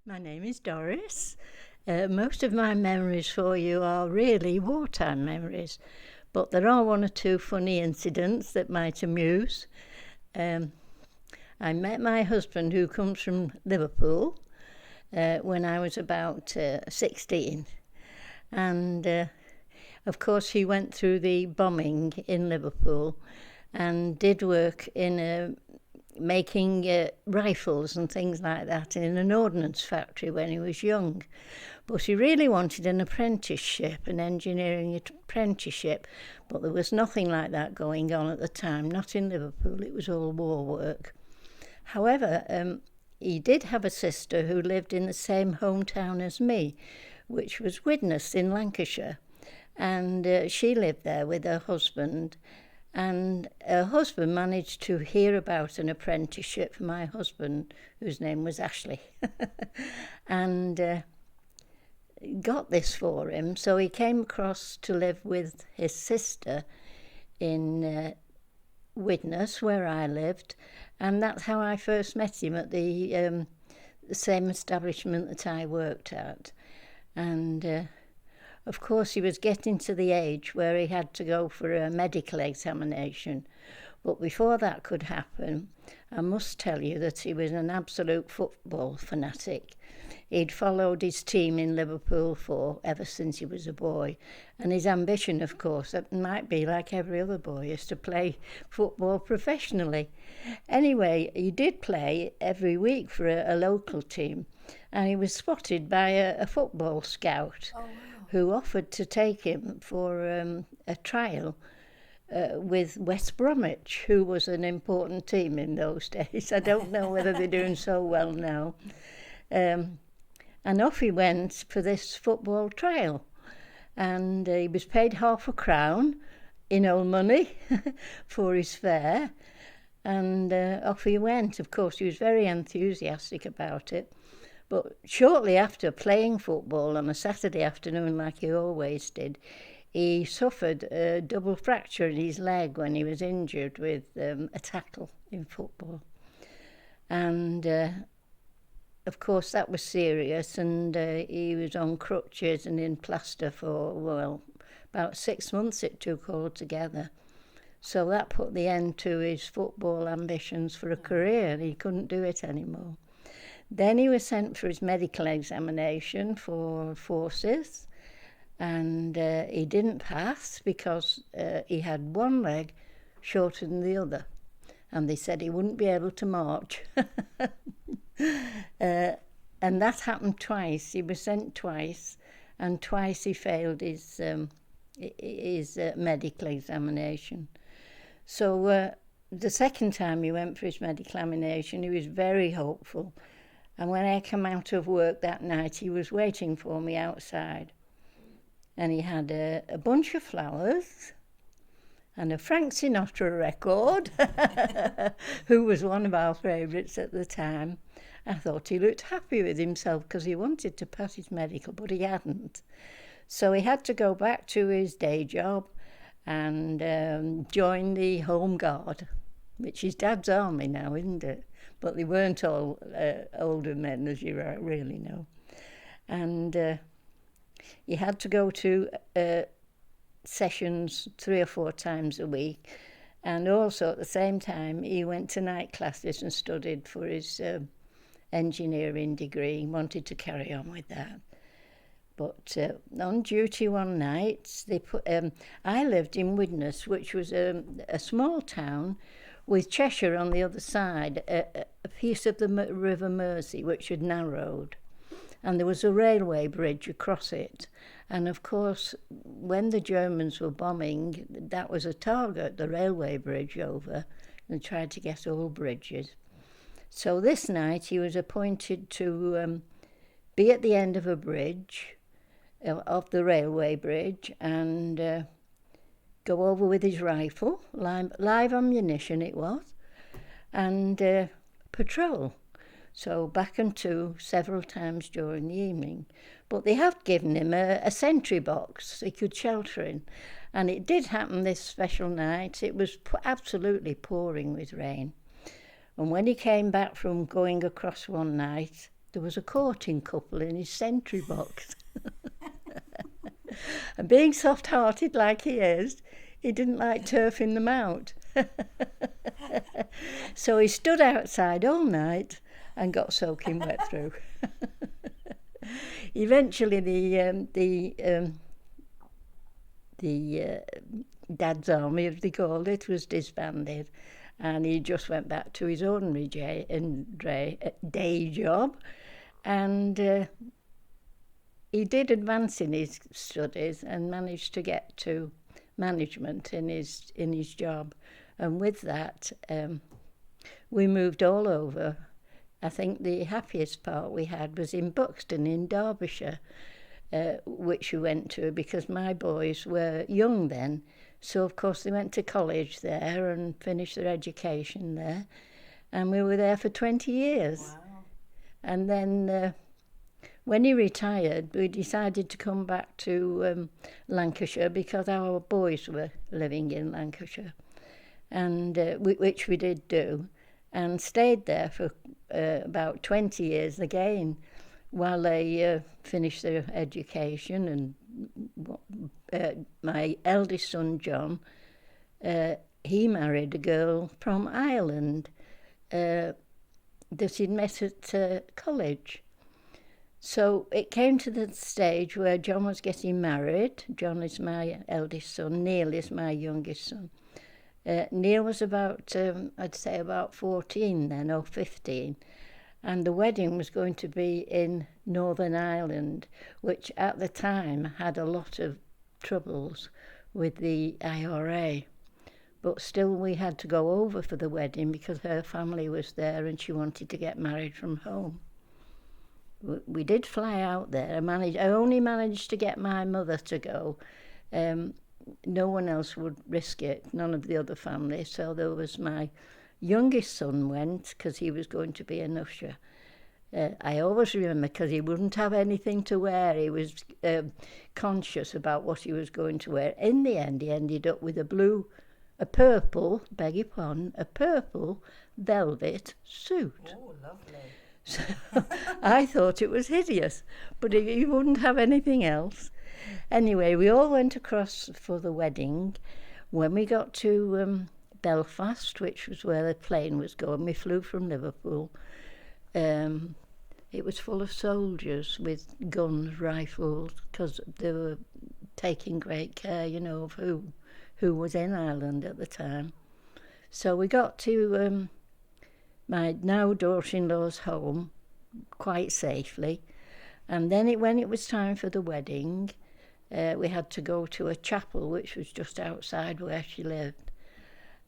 My name is Doris. Most of my memories for you are really wartime memories, but there are one or two funny incidents that might amuse. Um, I met my husband, who comes from Liverpool, when I was about 16. And of course, he went through the bombing in Liverpool and did work in making rifles and things like that in an ordnance factory when he was young. But he really wanted an apprenticeship, an engineering apprenticeship, but there was nothing like that going on at the time, not in Liverpool. It was all war work. However, he did have a sister who lived in the same hometown as me, which was Widnes in Lancashire. And she lived there with her husband. And her husband managed to hear about an apprenticeship for my husband, whose name was Ashley, and got this for him. So he came across to live with his sister in Widnes, where I lived, and that's how I first met him, at the same establishment that I worked at. And of course, he was getting to the age where he had to go for a medical examination. But before that could happen, I must tell you that he was an absolute football fanatic. He'd followed his team in Liverpool ever since he was a boy. And his ambition, of course, that might be like every other boy, is to play football professionally. Anyway, he did play every week for a local team. And he was spotted by a football scout. Oh, wow. Who offered to take him for a trial with West Bromwich, who was an important team in those days. I don't know whether they're doing so well now. And off he went for this football trial. And he was paid £0.50 in old money for his fare. And off he went. Of course, he was very enthusiastic about it. But shortly after playing football on a Saturday afternoon, like he always did, he suffered a double fracture in his leg when he was injured with a tackle in football. And of course, that was serious, and he was on crutches and in plaster for, well, about 6 months it took altogether. So that put the end to his football ambitions for a career. He couldn't do it anymore. Then he was sent for his medical examination for forces, and he didn't pass because he had one leg shorter than the other, and they said he wouldn't be able to march. And that happened twice. He was sent twice, and twice he failed his medical examination. So the second time he went for his medical examination, he was very hopeful. And when I came out of work that night, he was waiting for me outside. And he had a bunch of flowers and a Frank Sinatra record, who was one of our favourites at the time. I thought he looked happy with himself because he wanted to pass his medical, but he hadn't. So he had to go back to his day job and join the Home Guard, which is Dad's army now, isn't it? But they weren't all older men, as you really know. And he had to go to sessions 3 or 4 times a week. And also at the same time, he went to night classes and studied for his engineering degree. He wanted to carry on with that. But on duty one night, I lived in Widnes, which was a small town with Cheshire on the other side, a piece of the River Mersey, which had narrowed. And there was a railway bridge across it. And of course, when the Germans were bombing, that was a target, the railway bridge over, and tried to get all bridges. So this night he was appointed to be at the end of a bridge, of the railway bridge, and go over with his rifle, live ammunition it was, and patrol. So back and to several times during the evening. But they had given him a sentry box he could shelter in. And it did happen this special night. It was absolutely pouring with rain. And when he came back from going across one night, there was a courting couple in his sentry box. And being soft-hearted like he is, he didn't like turfing them out. So he stood outside all night and got soaking wet through. Eventually the Dad's Army, as they called it, was disbanded, and he just went back to his ordinary day job, and he did advance in his studies and managed to get to management in his job, and with that we moved all over. I think the happiest part we had was in Buxton in Derbyshire, which we went to because my boys were young then, so of course they went to college there and finished their education there, and we were there for 20 years. Wow. And then when he retired, we decided to come back to Lancashire because our boys were living in Lancashire, and which we did do, and stayed there for about 20 years again while they finished their education. And my eldest son, John, he married a girl from Ireland that he'd met at college. So it came to the stage where John was getting married. John is my eldest son. Neil is my youngest son. Neil was about, I'd say about 14 then, or 15. And the wedding was going to be in Northern Ireland, which at the time had a lot of troubles with the IRA. But still we had to go over for the wedding because her family was there and she wanted to get married from home. We did fly out there. I only managed to get my mother to go. No one else would risk it, none of the other family. So there was my youngest son went because he was going to be an usher. I always remember because he wouldn't have anything to wear. He was conscious about what he was going to wear. In the end, he ended up with a purple velvet suit. Oh, lovely. So I thought it was hideous, but he wouldn't have anything else. Anyway, we all went across for the wedding. When we got to Belfast, which was where the plane was going, we flew from Liverpool. It was full of soldiers with guns, rifles, because they were taking great care, of who was in Ireland at the time. So we got to my now daughter-in-law's home quite safely, and then when it was time for the wedding, we had to go to a chapel which was just outside where she lived.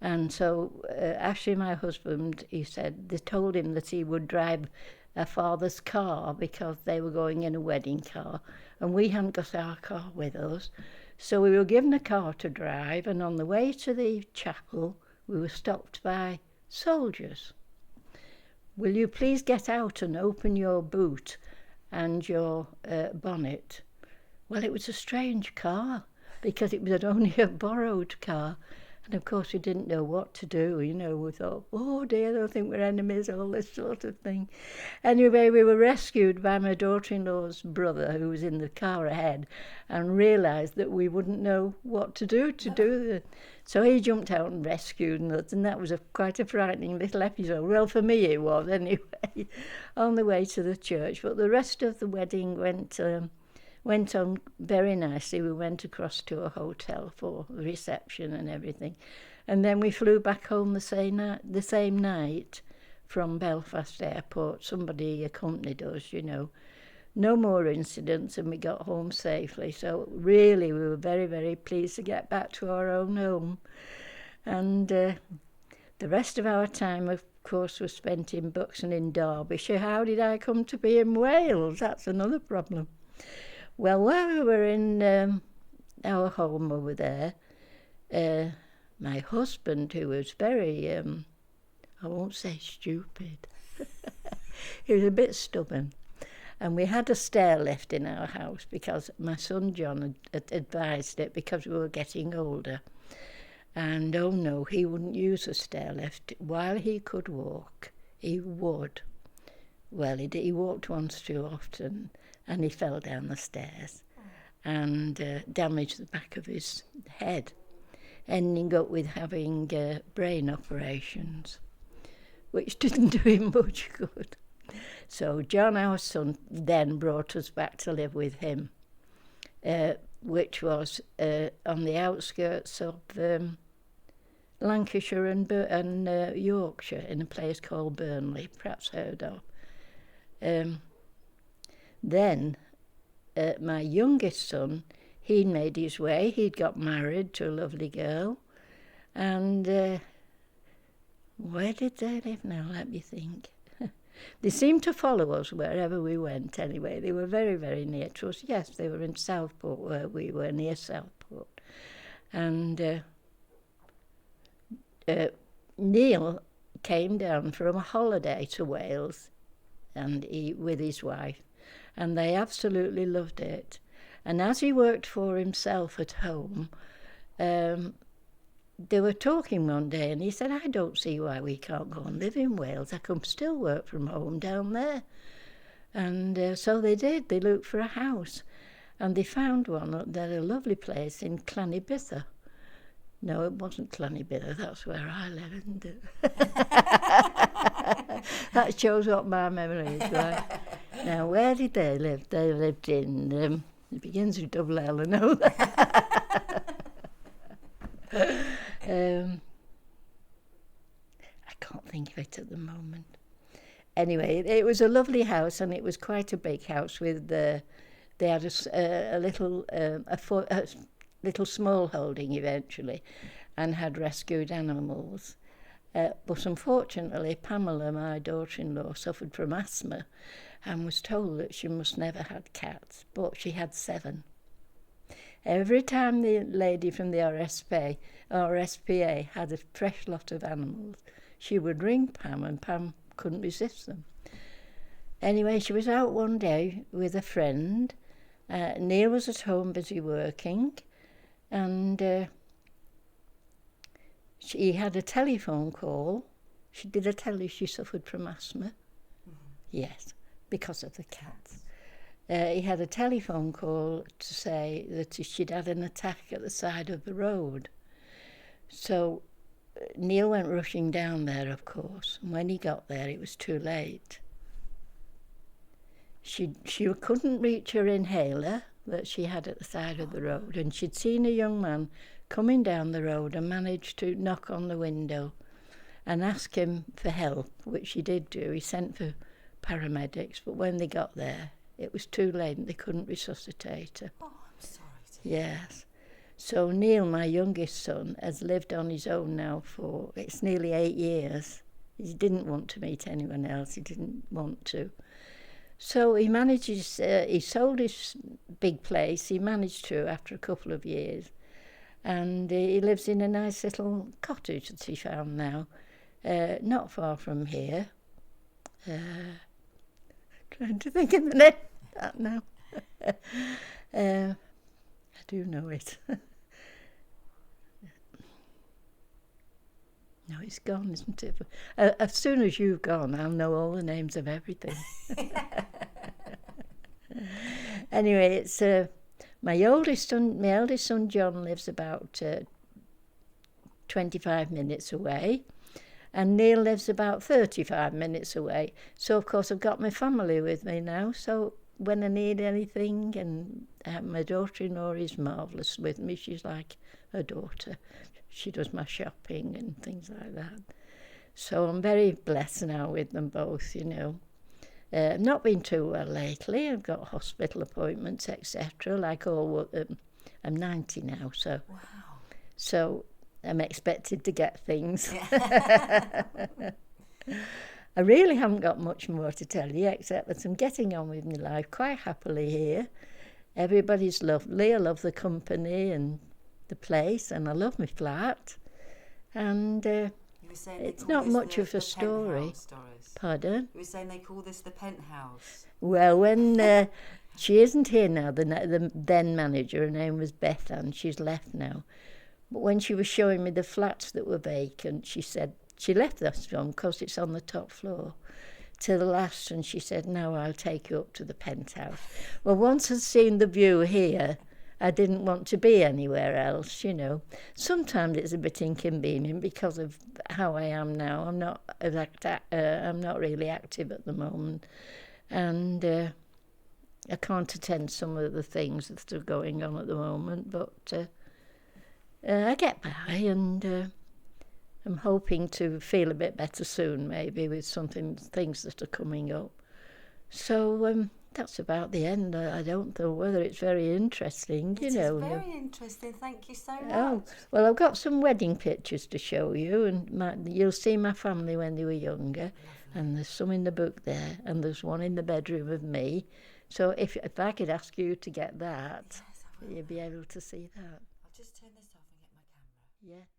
And so Ashley, my husband, they told him that he would drive our father's car because they were going in a wedding car, and we hadn't got our car with us. So we were given a car to drive, and on the way to the chapel we were stopped by soldiers. "Will you please get out and open your boot and your bonnet?" Well, it was a strange car because it was only a borrowed car. And of course we didn't know what to do, we thought, oh dear, they'll think we're enemies, all this sort of thing. Anyway, we were rescued by my daughter-in-law's brother who was in the car ahead and realised that we wouldn't know what to do So he jumped out and rescued us, and that was quite a frightening little episode. Well, for me it was anyway, on the way to the church. But the rest of the wedding went on very nicely. We went across to a hotel for the reception and everything. And then we flew back home the same night from Belfast Airport. Somebody accompanied us, No more incidents, and we got home safely. So really we were very, very pleased to get back to our own home. And the rest of our time, of course, was spent in Buxton in Derbyshire. How did I come to be in Wales? That's another problem. Well, while we were in our home over there, my husband, who was very, I won't say stupid, he was a bit stubborn. And we had a stair lift in our house because my son John had advised it because we were getting older. And oh no, he wouldn't use a stair lift. While he could walk, he would Well, he walked once too often and he fell down the stairs and damaged the back of his head, ending up with having brain operations, which didn't do him much good. So John, our son, then brought us back to live with him, which was on the outskirts of Lancashire and Yorkshire, in a place called Burnley, perhaps heard of. Then my youngest son, he'd made his way, he'd got married to a lovely girl, and where did they live now? Let me think. They seemed to follow us wherever we went anyway. They were very, very near to us. Yes, they were in Southport, where we were, near Southport. And Neil came down from a holiday to Wales and with his wife, and they absolutely loved it. And as he worked for himself at home, they were talking one day, and he said, I don't see why we can't go and live in Wales. I can still work from home down there. And so they did. They looked for a house, and they found one up there, a lovely place in Clanibither. No, it wasn't Clanibither, that's where I live, isn't it? That shows what my memory is like. Now, where did they live? They lived in, it begins with double L, I know that. I can't think of it at the moment. Anyway, it was a lovely house, and it was quite a big house with they had a little small holding eventually, and had rescued animals. But unfortunately, Pamela, my daughter-in-law, suffered from asthma and was told that she must never have cats, but she had 7. Every time the lady from the RSPA had a fresh lot of animals, she would ring Pam, and Pam couldn't resist them. Anyway, she was out one day with a friend. Neil was at home busy working, and she had a telephone call. She suffered from asthma. Mm-hmm. Yes, because of the cats. He had a telephone call to say that she'd had an attack at the side of the road. So Neil went rushing down there, of course, and when he got there it was too late. She couldn't reach her inhaler that she had at the side of the road, and she'd seen a young man coming down the road and managed to knock on the window and ask him for help, which he did do. He sent for paramedics, but when they got there, it was too late and they couldn't resuscitate her. Oh, I'm sorry to hear. Yes. So Neil, my youngest son, has lived on his own now for, it's nearly 8 years. He didn't want to meet anyone else. He didn't want to. So he manages, he sold his big place. He managed to after a couple of years. And he lives in a nice little cottage that he found now, not far from here. Trying to think of the name of that now. I do know it. No, it's gone, isn't it? As soon as you've gone, I'll know all the names of everything. Anyway, it's my eldest son John lives about 25 minutes away, and Neil lives about 35 minutes away. So, of course, I've got my family with me now, so when I need anything, and my daughter-in-law is marvellous with me. She's like a daughter. She does my shopping and things like that. So I'm very blessed now with them both, you know. I've not been too well lately. I've got hospital appointments, etc. Like all, I'm 90 now, so. Wow. So I'm expected to get things. Yeah. I really haven't got much more to tell you, except that I'm getting on with my life quite happily here. Everybody's lovely. I love the company and the place, and I love my flat. And it's not much of a story. Doris. Pardon? You were saying they call this the penthouse. Well, when she isn't here now, the then manager, her name was Beth Ann, she's left now. But when she was showing me the flats that were vacant, she said she left this one because it's on the top floor, till the last, and she said, no, I'll take you up to the penthouse. Well, once I'd seen the view here, I didn't want to be anywhere else, you know. Sometimes it's a bit inconvenient because of how I am now. I'm not really active at the moment, and I can't attend some of the things that are going on at the moment, but I get by, and I'm hoping to feel a bit better soon, maybe, with things that are coming up. So that's about the end. I don't know whether it's very interesting, you know. It's very interesting. Thank you so much. Oh, well, I've got some wedding pictures to show you, and you'll see my family when they were younger. Lovely. And there's some in the book there, and there's one in the bedroom of me. So if I could ask you to get that, Yes, I will. you'd be able to see that. I'll just turn this off and get my camera. Yeah.